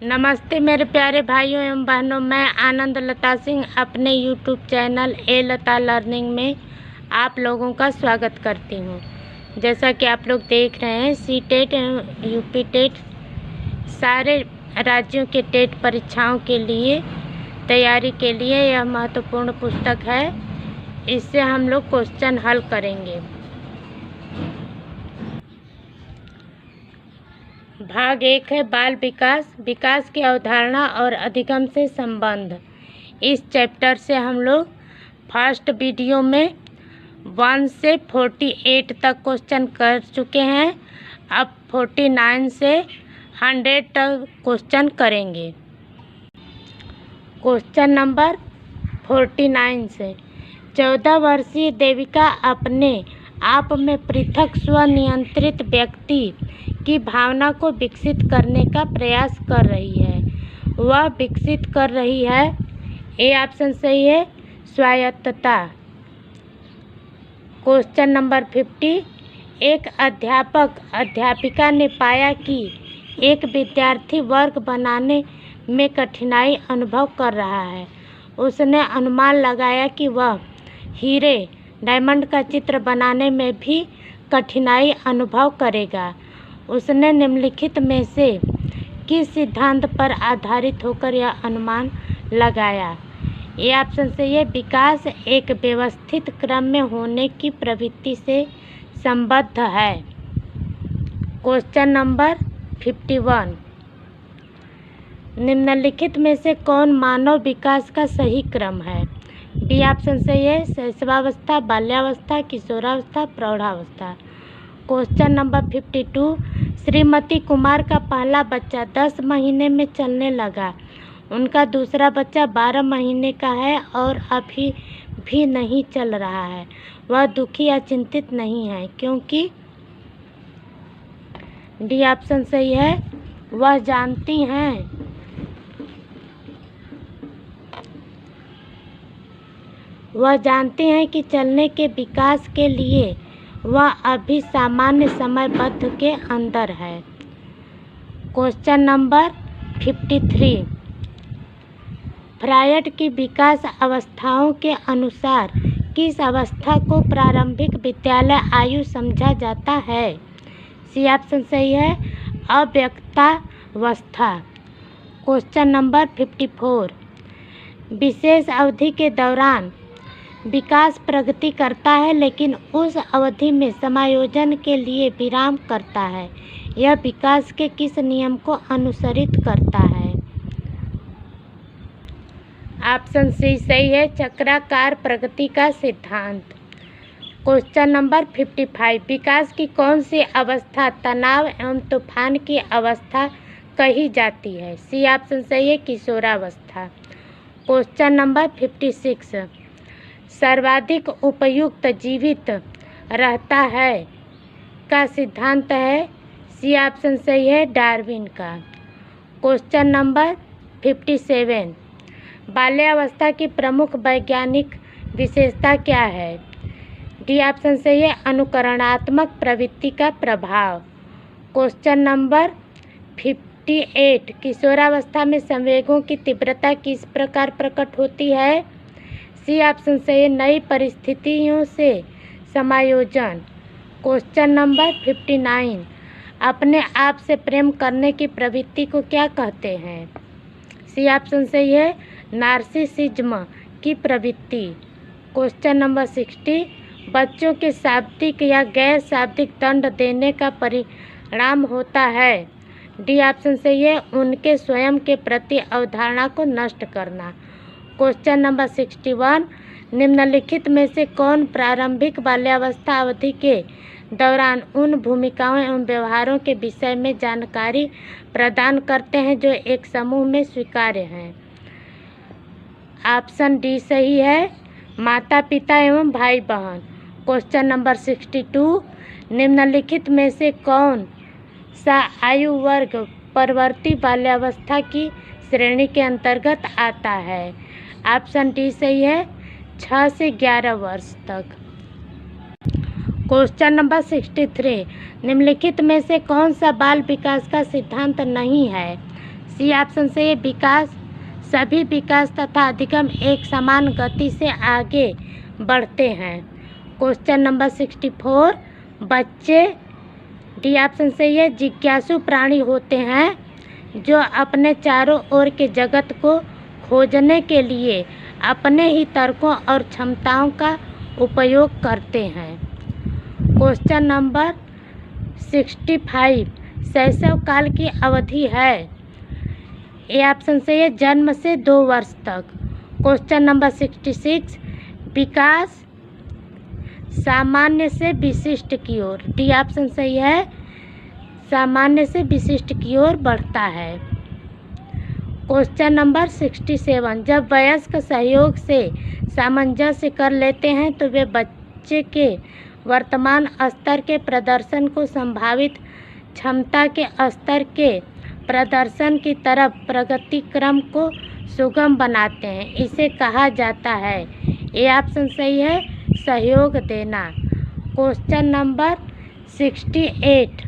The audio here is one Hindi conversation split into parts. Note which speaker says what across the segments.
Speaker 1: नमस्ते मेरे प्यारे भाइयों एवं बहनों, मैं आनंद लता सिंह अपने यूट्यूब चैनल ए लता लर्निंग में आप लोगों का स्वागत करती हूं। जैसा कि आप लोग देख रहे हैं, सी टेट एवं यूपी टेट सारे राज्यों के टेट परीक्षाओं के लिए तैयारी के लिए यह महत्वपूर्ण पुस्तक है। इससे हम लोग क्वेश्चन हल करेंगे। भाग 1 है बाल विकास, विकास की अवधारणा और अधिगम से संबंध। इस चैप्टर से हम लोग फर्स्ट वीडियो में 1 से 48 तक क्वेश्चन कर चुके हैं। अब 49 से 100 तक क्वेश्चन करेंगे। क्वेश्चन नंबर 49 से 14 वर्षीय देविका अपने आप में पृथक स्वनियंत्रित व्यक्ति की भावना को विकसित करने का प्रयास कर रही है। वह विकसित कर रही है, ए ऑप्शन सही है, स्वायत्तता। क्वेश्चन नंबर 50, एक अध्यापक अध्यापिका ने पाया कि एक विद्यार्थी वर्ग बनाने में कठिनाई अनुभव कर रहा है। उसने अनुमान लगाया कि वह हीरे डायमंड का चित्र बनाने में भी कठिनाई अनुभव करेगा। उसने निम्नलिखित में से किस सिद्धांत पर आधारित होकर यह अनुमान लगाया? ये ऑप्शन सही है, विकास एक व्यवस्थित क्रम में होने की प्रवृत्ति से संबद्ध है। क्वेश्चन नंबर 51, निम्नलिखित में से कौन मानव विकास का सही क्रम है? बी ऑप्शन सही है, शैशवावस्था, बाल्यावस्था, किशोरावस्था, प्रौढ़ावस्था। क्वेश्चन नंबर 52, श्रीमती कुमार का पहला बच्चा 10 महीने में चलने लगा। उनका दूसरा बच्चा 12 महीने का है और अभी भी नहीं चल रहा है। वह दुखी या चिंतित नहीं है क्योंकि डी ऑप्शन सही है, वह जानती हैं कि चलने के विकास के लिए वह अभी सामान्य समयबद्ध के अंदर है। क्वेश्चन नंबर 53, फ्रायड की विकास अवस्थाओं के अनुसार किस अवस्था को प्रारंभिक विद्यालय आयु समझा जाता है? सी ऑप्शन सही है, अव्यक्तावस्था। क्वेश्चन नंबर 54, विशेष अवधि के दौरान विकास प्रगति करता है लेकिन उस अवधि में समायोजन के लिए विराम करता है। यह विकास के किस नियम को अनुसरित करता है? ऑप्शन सी सही है, चक्राकार प्रगति का सिद्धांत। क्वेश्चन नंबर 55, विकास की कौन सी अवस्था तनाव एवं तूफान की अवस्था कही जाती है? सी ऑप्शन सही है, किशोरावस्था। क्वेश्चन नंबर 56, सर्वाधिक उपयुक्त जीवित रहता है का सिद्धांत है? सी ऑप्शन सही है, डार्विन का। क्वेश्चन नंबर 57, बाल्यावस्था की प्रमुख वैज्ञानिक विशेषता क्या है? डी ऑप्शन सही है, अनुकरणात्मक प्रवृत्ति का प्रभाव। क्वेश्चन नंबर 58, किशोरावस्था में संवेगों की तीव्रता किस प्रकार प्रकट होती है? सी ऑप्शन सही है, नई परिस्थितियों से समायोजन। क्वेश्चन नंबर 59, अपने आप से प्रेम करने की प्रवृत्ति को क्या कहते हैं? सी ऑप्शन सही है, नार्सिसिज्म की प्रवृत्ति। क्वेश्चन नंबर 60, बच्चों के शाब्दिक या गैर शाब्दिक दंड देने का परिणाम होता है? डी ऑप्शन सही है, उनके स्वयं के प्रति अवधारणा को नष्ट करना। क्वेश्चन नंबर 61, निम्नलिखित में से कौन प्रारंभिक बाल्यावस्था अवधि के दौरान उन भूमिकाओं एवं व्यवहारों के विषय में जानकारी प्रदान करते हैं जो एक समूह में स्वीकार्य हैं? ऑप्शन डी सही है, माता पिता एवं भाई बहन। क्वेश्चन नंबर 62, निम्नलिखित में से कौन सा आयु वर्ग परवर्ती बाल्यावस्था की श्रेणी के अंतर्गत आता है? ऑप्शन डी सही है, 6 से 11 वर्ष तक। क्वेश्चन नंबर 63, निम्नलिखित में से कौन सा बाल विकास का सिद्धांत नहीं है? सी ऑप्शन सही है, विकास सभी विकास तथा अधिगम एक समान गति से आगे बढ़ते हैं। क्वेश्चन नंबर 64, बच्चे डी ऑप्शन सही है, जिज्ञासु प्राणी होते हैं जो अपने चारों ओर के जगत को खोजने के लिए अपने ही तर्कों और क्षमताओं का उपयोग करते हैं। क्वेश्चन नंबर 65, शैशव काल की अवधि है। ए ऑप्शन सही है, जन्म से 2 वर्ष तक। क्वेश्चन नंबर 66, विकास सामान्य से विशिष्ट की ओर। डी ऑप्शन सही है, सामान्य से विशिष्ट की ओर बढ़ता है। क्वेश्चन नंबर 67, जब वयस्क सहयोग से सामंजस्य कर लेते हैं तो वे बच्चे के वर्तमान स्तर के प्रदर्शन को संभावित क्षमता के स्तर के प्रदर्शन की तरफ प्रगति क्रम को सुगम बनाते हैं। इसे कहा जाता है, ए ऑप्शन सही है, सहयोग देना। क्वेश्चन नंबर 68,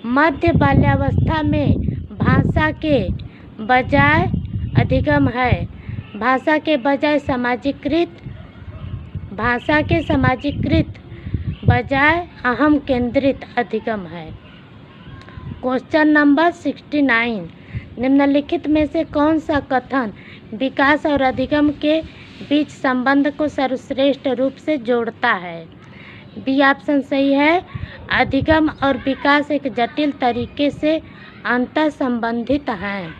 Speaker 1: मध्य बाल्यावस्था में भाषा के बजाय अधिगम है। भाषा के बजाय सामाजिकृत, भाषा के सामाजिकृत बजाय अहम केंद्रित अधिगम है। क्वेश्चन नंबर 69, निम्नलिखित में से कौन सा कथन विकास और अधिगम के बीच संबंध को सर्वश्रेष्ठ रूप से जोड़ता है। बी ऑप्शन सही है, अधिगम और विकास एक जटिल तरीके से अंतर संबंधित हैं।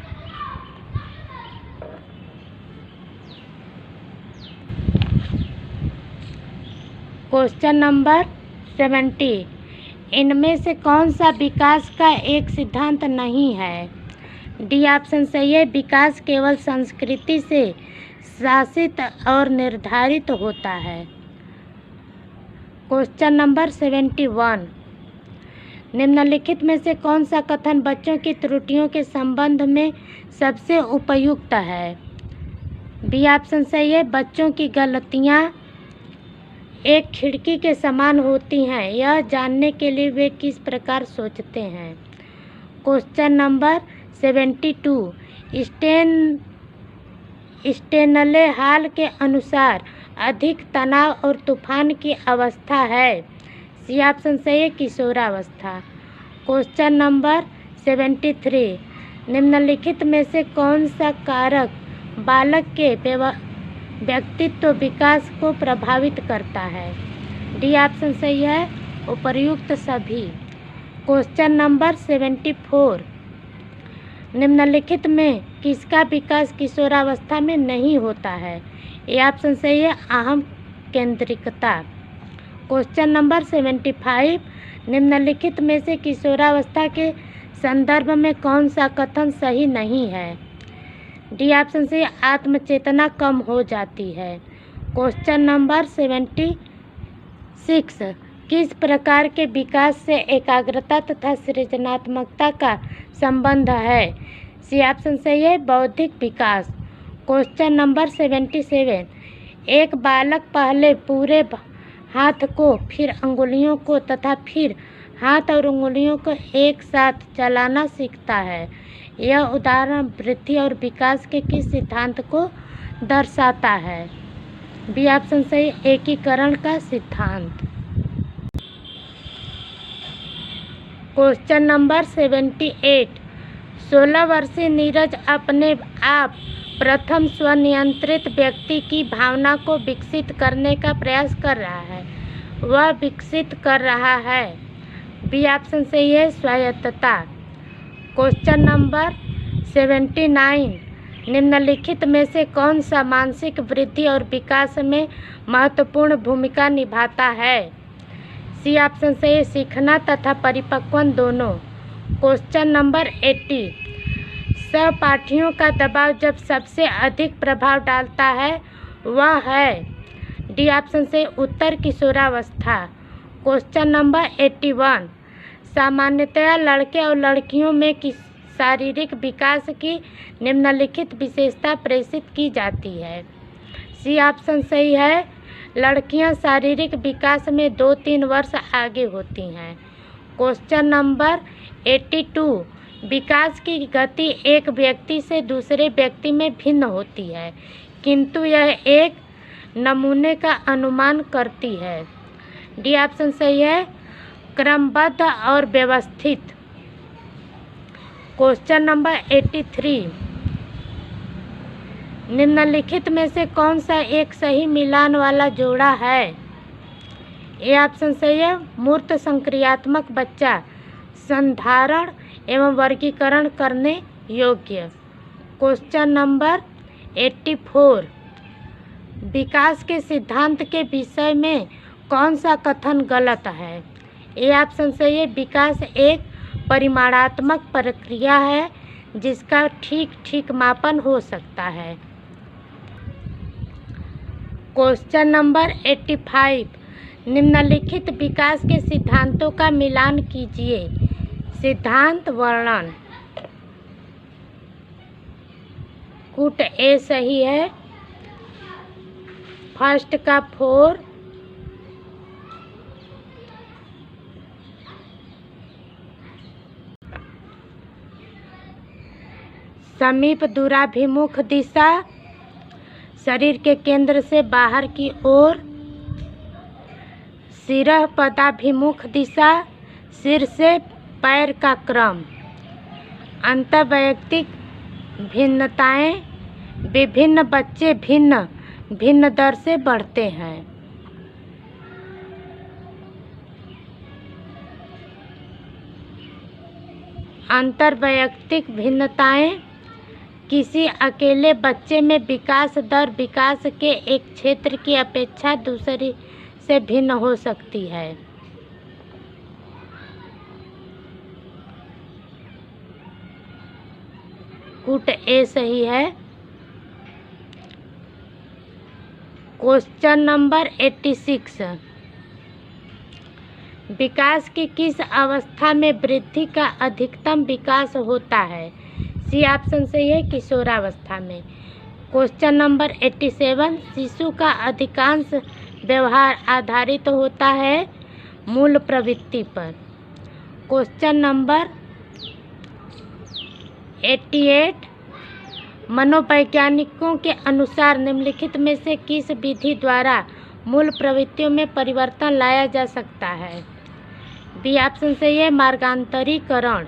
Speaker 1: क्वेश्चन नंबर 70, इनमें से कौन सा विकास का एक सिद्धांत नहीं है। डी ऑप्शन सही है, विकास केवल संस्कृति से शासित और निर्धारित होता है। क्वेश्चन नंबर 71, निम्नलिखित में से कौन सा कथन बच्चों की त्रुटियों के संबंध में सबसे उपयुक्त है। बी ऑप्शन सही है, बच्चों की गलतियाँ एक खिड़की के समान होती हैं, यह जानने के लिए वे किस प्रकार सोचते हैं। क्वेश्चन नंबर 72, स्टेनले हाल के अनुसार अधिक तनाव और तूफान की अवस्था है। सी ऑप्शन सही है, किशोरावस्था। क्वेश्चन नंबर 73, निम्नलिखित में से कौन सा कारक बालक के व्यक्तित्व विकास को प्रभावित करता है। डी ऑप्शन सही है, उपर्युक्त सभी। क्वेश्चन नंबर 74, निम्नलिखित में किसका विकास किशोरावस्था में नहीं होता है। ए ऑप्शन सही है, अहम केंद्रिकता। क्वेश्चन नंबर 75, निम्नलिखित में से किशोरावस्था के संदर्भ में कौन सा कथन सही नहीं है। डी ऑप्शन से आत्मचेतना कम हो जाती है। क्वेश्चन नंबर 76, किस प्रकार के विकास से एकाग्रता तथा सृजनात्मकता का संबंध है। सी ऑप्शन सही है, बौद्धिक विकास। क्वेश्चन नंबर 77, एक बालक पहले पूरे हाथ को, फिर अंगुलियों को तथा फिर हाथ और उंगलियों को एक साथ चलाना सीखता है। यह उदाहरण वृद्धि और विकास के किस सिद्धांत को दर्शाता है। बी ऑप्शन सही, एकीकरण का सिद्धांत। क्वेश्चन नंबर 78, 16 वर्षीय नीरज अपने आप प्रथम स्वनियंत्रित व्यक्ति की भावना को विकसित करने का प्रयास कर रहा है। वह विकसित कर रहा है। बी ऑप्शन सही है, स्वायत्तता। क्वेश्चन नंबर 79, निम्नलिखित में से कौन सा मानसिक वृद्धि और विकास में महत्वपूर्ण भूमिका निभाता है। सी ऑप्शन सही है, सीखना तथा परिपक्वन दोनों। क्वेश्चन नंबर 80, सहपाठियों का दबाव जब सबसे अधिक प्रभाव डालता है वह है। डी ऑप्शन से उत्तर किशोरावस्था। क्वेश्चन नंबर 81, सामान्यतया लड़के और लड़कियों में शारीरिक विकास की निम्नलिखित विशेषता प्रेषित की जाती है। सी ऑप्शन सही है, लड़कियां शारीरिक विकास में 2-3 वर्ष आगे होती हैं। क्वेश्चन नंबर 82, विकास की गति एक व्यक्ति से दूसरे व्यक्ति में भिन्न होती है, किंतु यह एक नमूने का अनुमान करती है। डी ऑप्शन सही है, क्रमबद्ध और व्यवस्थित। क्वेश्चन नंबर 83, निम्नलिखित में से कौन सा एक सही मिलान वाला जोड़ा है? ए ऑप्शन सही है, मूर्त संक्रियात्मक बच्चा, संधारण एवं वर्गीकरण करने योग्य। क्वेश्चन नंबर 84, विकास के सिद्धांत के विषय में कौन सा कथन गलत है? ए ऑप्शन सही है, विकास एक परिमाणात्मक प्रक्रिया है जिसका ठीक मापन हो सकता है। क्वेश्चन नंबर 85, निम्नलिखित विकास के सिद्धांतों का मिलान कीजिए। सिद्धांत वर्णन। कूट ए सही है, फर्स्ट का 4, समीप दूराभिमुख दिशा, शरीर के केंद्र से बाहर की ओर, सिरह पदाभिमुख दिशा, सिर से पैर का क्रम, अंतर्वैयक्तिक भिन्नताएं, विभिन्न बच्चे भिन्न दर से बढ़ते हैं। अंतर्वैयक्तिक भिन्नताएं किसी अकेले बच्चे में विकास दर विकास के एक क्षेत्र की अपेक्षा दूसरी से भिन्न हो सकती है। कूट ए सही है। क्वेश्चन नंबर 86, विकास की किस अवस्था में वृद्धि का अधिकतम विकास होता है? सी ऑप्शन सही है, किशोरावस्था में। क्वेश्चन नंबर 87, शिशु का अधिकांश व्यवहार आधारित होता है मूल प्रवृत्ति पर। क्वेश्चन नंबर 88, मनोवैज्ञानिकों के अनुसार निम्नलिखित में से किस विधि द्वारा मूल प्रवृत्तियों में परिवर्तन लाया जा सकता है? बी ऑप्शन सही है, मार्गांतरीकरण।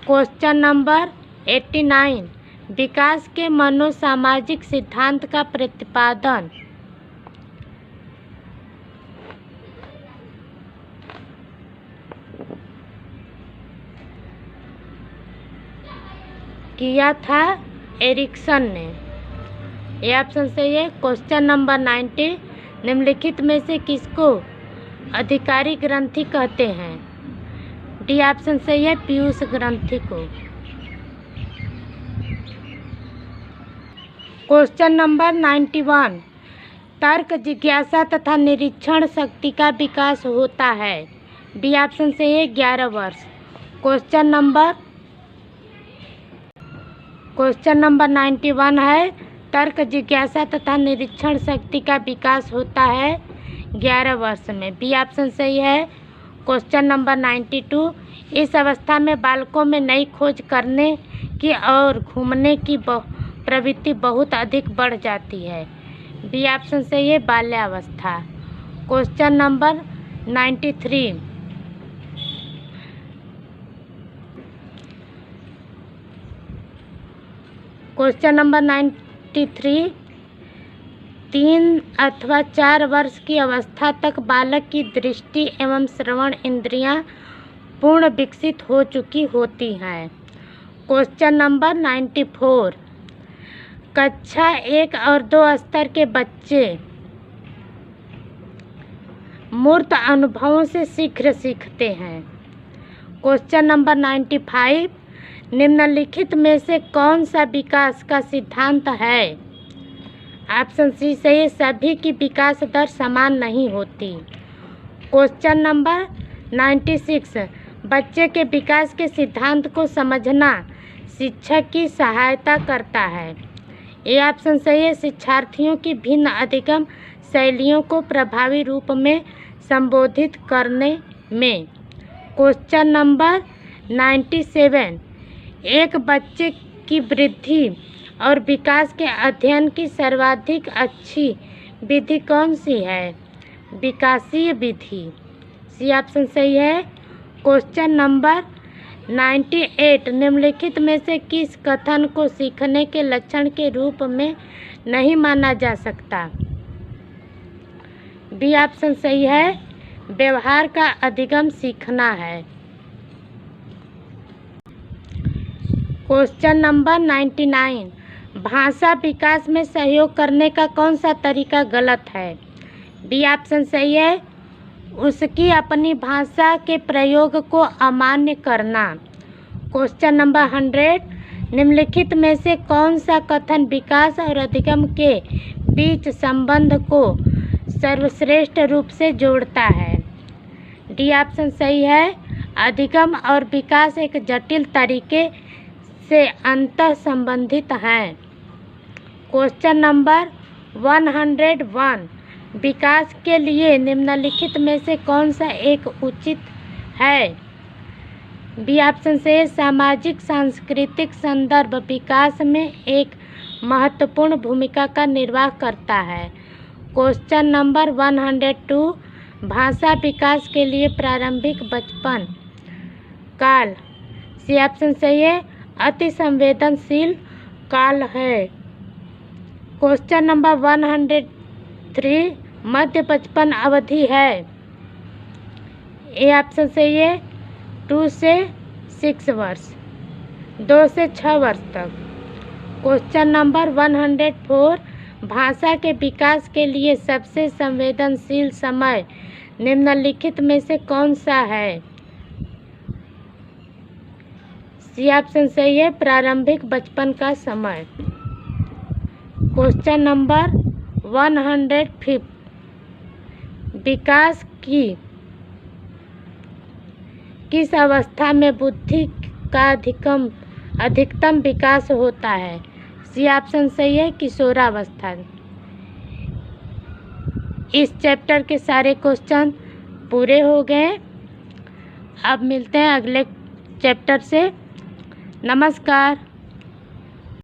Speaker 1: क्वेश्चन नंबर 89, विकास के मनोसामाजिक सिद्धांत का प्रतिपादन। किया था एरिक्सन ने। ये ऑप्शन सही है। क्वेश्चन नंबर 90, निम्नलिखित में से किसको अधिकारी ग्रंथि कहते हैं? डी ऑप्शन सही है, पीयूष ग्रंथि को। क्वेश्चन नंबर 91, तर्क, जिज्ञासा तथा निरीक्षण शक्ति का विकास होता है। बी ऑप्शन सही है, 11 वर्ष। क्वेश्चन नंबर 91 है, तर्क, जिज्ञासा तथा निरीक्षण शक्ति का विकास होता है 11 वर्ष में। बी ऑप्शन सही है। क्वेश्चन नंबर 92, इस अवस्था में बालकों में नई खोज करने की और घूमने की प्रवृत्ति बहुत अधिक बढ़ जाती है। बी ऑप्शन सही है, बाल्यावस्था। क्वेश्चन नंबर 93, क्वेश्चन नंबर 93, 3 अथवा 4 वर्ष की अवस्था तक बालक की दृष्टि एवं श्रवण इंद्रियां पूर्ण विकसित हो चुकी होती हैं। क्वेश्चन नंबर 94, कक्षा 1 और 2 स्तर के बच्चे मूर्त अनुभवों से शीघ्र सीखते हैं। क्वेश्चन नंबर 95, निम्नलिखित में से कौन सा विकास का सिद्धांत है? ऑप्शन सी सही है, सभी की विकास दर समान नहीं होती। क्वेश्चन नंबर 96, बच्चे के विकास के सिद्धांत को समझना शिक्षक की सहायता करता है। ये ऑप्शन सही है, शिक्षार्थियों की भिन्न अधिगम शैलियों को प्रभावी रूप में संबोधित करने में। Question number 97। एक बच्चे की वृद्धि और विकास के अध्ययन की सर्वाधिक अच्छी विधि कौन सी है? विकासीय विधि। सी ऑप्शन सही है। Question number 98। निम्नलिखित में से किस कथन को सीखने के लक्षण के रूप में नहीं माना जा सकता? बी ऑप्शन सही है। व्यवहार का अधिगम सीखना है। Question number 99। भाषा विकास में सहयोग करने का कौन सा तरीका गलत है? बी ऑप्शन सही है। उसकी अपनी भाषा के प्रयोग को अमान्य करना। Question number 100। निम्नलिखित में से कौन सा कथन विकास और अधिगम के बीच संबंध को सर्वश्रेष्ठ रूप से जोड़ता है? डी ऑप्शन सही है। अधिगम और विकास एक जटिल तरीके से अंतः संबंधित हैं। Question number 101। विकास के लिए निम्नलिखित में से कौन सा एक उचित है? बी ऑप्शन से सामाजिक सांस्कृतिक संदर्भ विकास में एक महत्वपूर्ण भूमिका का निर्वाह करता है। Question number 102। भाषा विकास के लिए प्रारंभिक बचपन काल, सी ऑप्शन सही है, अति संवेदनशील काल है। Question number 103। मध्य बचपन अवधि है। ए ऑप्शन सही है, 2 से 6 वर्ष, 2 से 6 वर्ष तक। Question number 104। भाषा के विकास के लिए सबसे संवेदनशील समय निम्नलिखित में से कौन सा है? सी ऑप्शन सही है, प्रारंभिक बचपन का समय। Question number 105। विकास की किस अवस्था में बुद्धि का अधिकतम विकास होता है? सी ऑप्शन सही है, किशोरावस्था। इस चैप्टर के सारे क्वेश्चन पूरे हो गए। अब मिलते हैं अगले चैप्टर से। नमस्कार।